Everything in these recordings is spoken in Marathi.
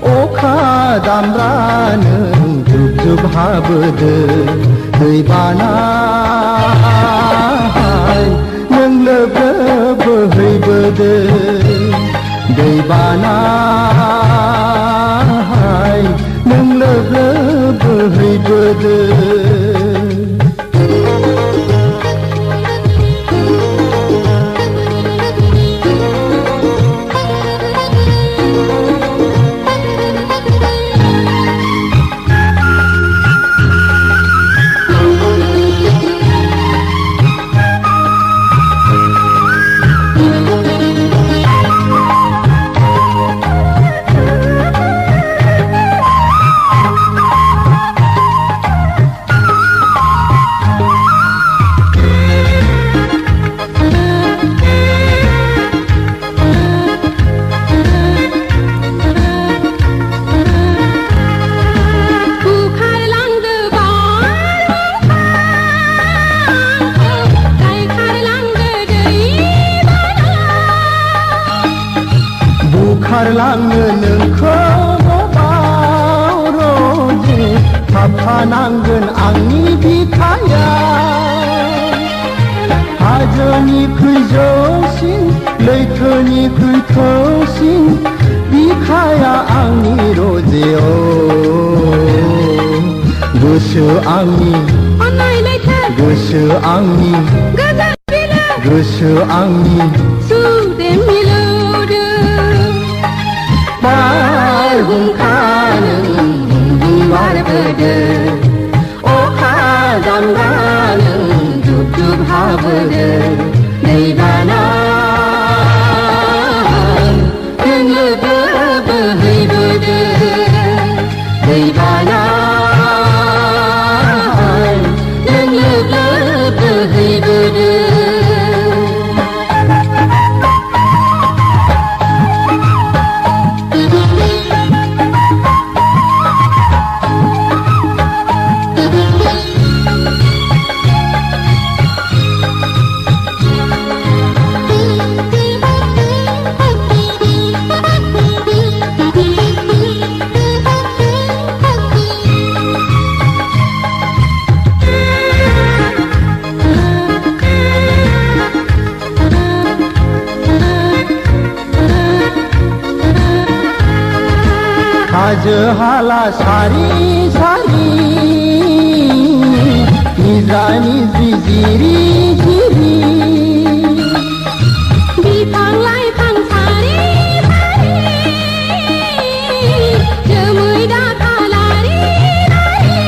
अखा दामब्रानो जुब जुब हाबोदो दै बाना नों लोब लोब बोहैबोदो दै बाना नों लोब लोब बोहैबोदो खारलांनो नोंखौ गोबाव रोजे थाफानांगोन आंनि बिखाया हाजोनिख्रुइ जौसिन लैथोनिख्रुइ थौसिन बिखाया आंनि रोजे गोसो आंनि गोसो आंनि गोसो आंनि बारहुंखानो बारबोदो अखा दामब्रानो जुब जुब हाबोदो दैबाना नों लोब लोब बोहैबोदो दैबाना नों लोब लोब बोहैबोदो हाजो हाला सारि सारि निजा निजि जिरि जिरि बिफां लाइफां सारि सारि जोमै दाखा लारि लारि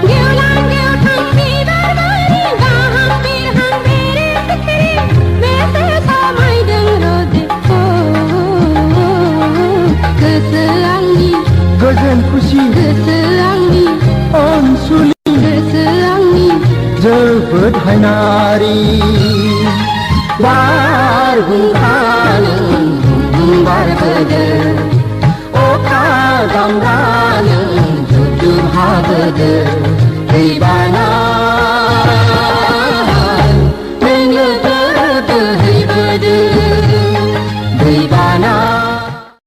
गेवलां गेवथां बिबार बारि गाहां बिरहां बेरे सिखिरि बेसे समायदों रोजे गोसो आंनि गोजोन खुसि गोसो आंनि अनसुलि गोसो आंनि जोबोद हायनारि बारहुंखानो बारबोदो सागर